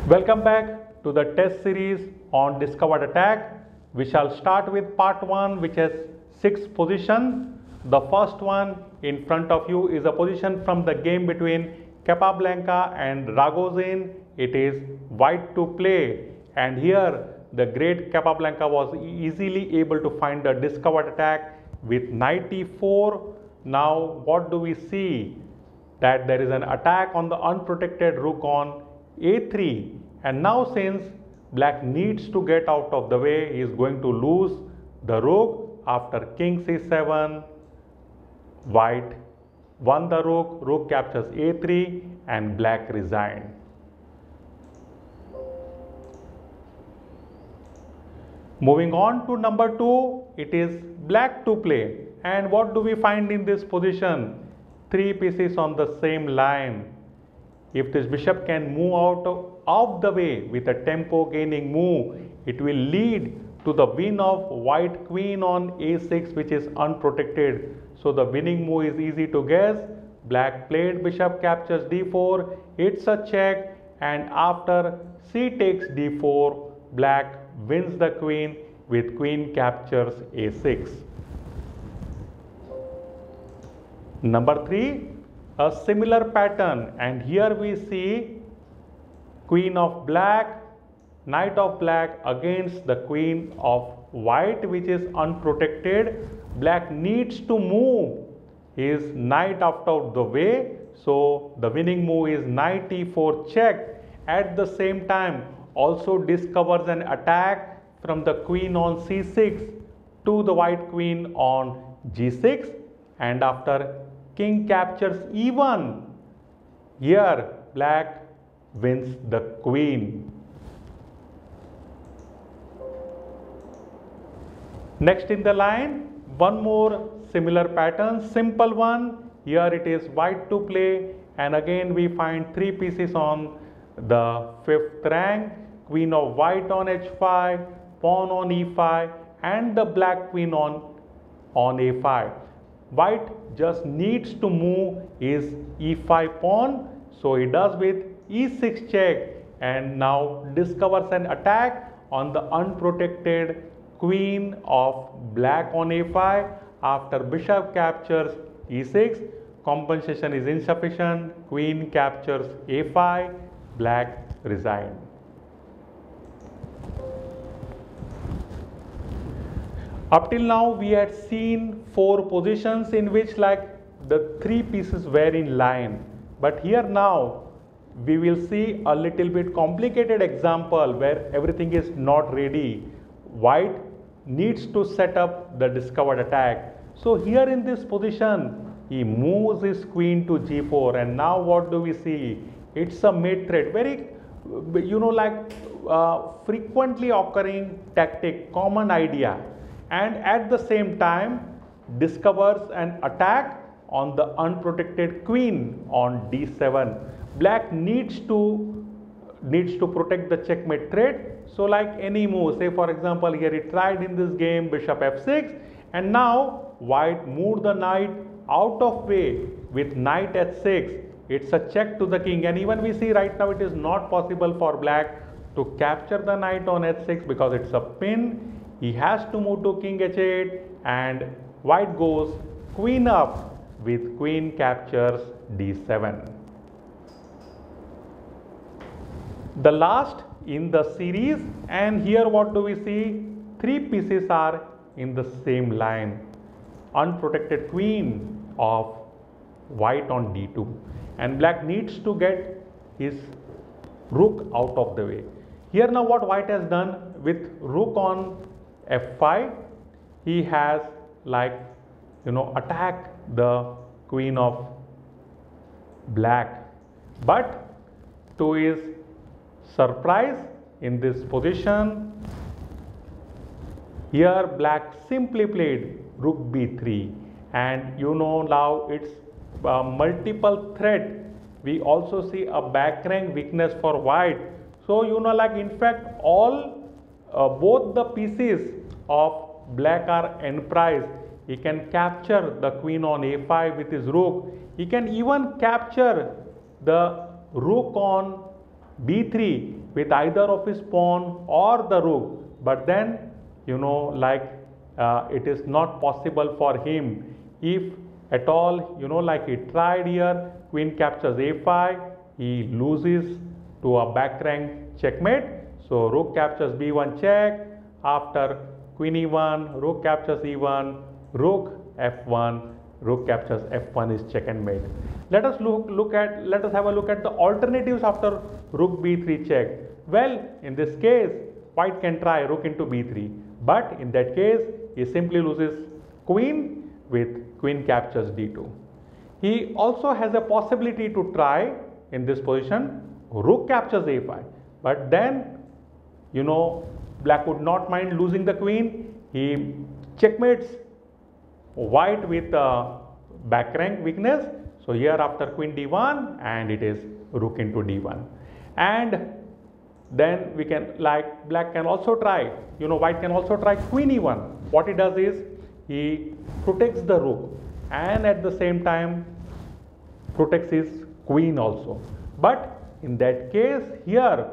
Welcome back to the test series on discovered attack. We shall start with part 1, which has 6 positions. The first one in front of you is a position from the game between Capablanca and Ragozin. It is white to play, and here the great Capablanca was easily able to find the discovered attack with knight e4. Now what do we see? That there is an attack on the unprotected rook on a3, and now since black needs to get out of the way, he is going to lose the rook. After king c7, white won the rook, rook captures a3 and black resigned. Moving on to number 2, it is black to play, and what do we find in this position? 3 pieces on the same line. If this bishop can move out of the way with a tempo gaining move, it will lead to the win of white queen on a6, which is unprotected. So the winning move is easy to guess. Black played bishop captures d4, it's a check, and after c takes d4, black wins the queen with queen captures a6. Number 3, a similar pattern, and here we see queen of black, knight of black against the queen of white, which is unprotected. Black needs to move his knight out of the way, so the winning move is knight e4 check. At the same time, also discovers an attack from the queen on c6 to the white queen on g6, and after king captures e1, here black wins the queen. Next in the line, one more similar pattern, simple one. Here it is white to play, and again we find 3 pieces on the 5th rank, queen of white on h5, pawn on e5, and the black queen on a5. White just needs to move his e5 pawn, so he does with e6 check, and now discovers an attack on the unprotected queen of black on a5. After bishop captures e6, compensation is insufficient, queen captures a5, black resigned. Up till now we had seen 4 positions in which the 3 pieces were in line, but here now we will see a little bit complicated example where everything is not ready. White needs to set up the discovered attack. So here in this position he moves his queen to g4, and now what do we see? It's a mate threat, very frequently occurring tactic, common idea, and at the same time discovers an attack on the unprotected queen on d7. Black needs to protect the checkmate threat. So like any move, say for example here he tried in this game bishop f6, and now white moved the knight out of way with knight h6. It's a check to the king, and even we see right now it is not possible for black to capture the knight on h6 because it's a pin. He has to move to king h8, and white goes queen up with queen captures d7. The last in the series, and here what do we see? 3 pieces are in the same line. Unprotected queen of white on d2, and black needs to get his rook out of the way. Here now what white has done with rook on f5, he has attacked the queen of black, but to his surprise in this position, here black simply played rook b3, and now it's multiple threat. We also see a back rank weakness for white. So in fact both the pieces of black are end prize. He can capture the queen on a5 with his rook. He can even capture the rook on b3 with either of his pawn or the rook, but then it is not possible for him. If at all he tried here, queen captures a5, he loses to a back rank checkmate. So rook captures b1 check, after queen e1, rook captures e1, rook f1, rook captures f1 is check and mate. Let us have a look at the alternatives after rook b3 check. Well, in this case, white can try rook into b3, but in that case he simply loses queen with queen captures d2. He also has a possibility to try in this position rook captures a5, but then black would not mind losing the queen. He checkmates white with back rank weakness. So here after queen d1, and it is rook into d1. And then black can also try, white can also try queen e1. What he does is he protects the rook and at the same time protects his queen also. But in that case here,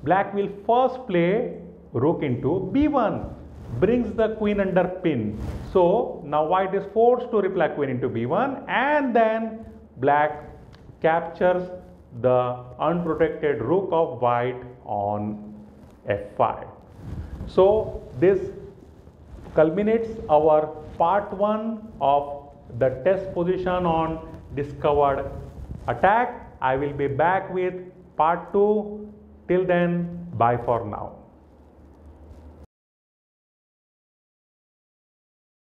black will first play rook into b1, brings the queen under pin. So now white is forced to reply queen into b1, and then black captures the unprotected rook of white on f5. So this culminates our part 1 of the test position on discovered attack. I will be back with part 2. Till then, bye for now.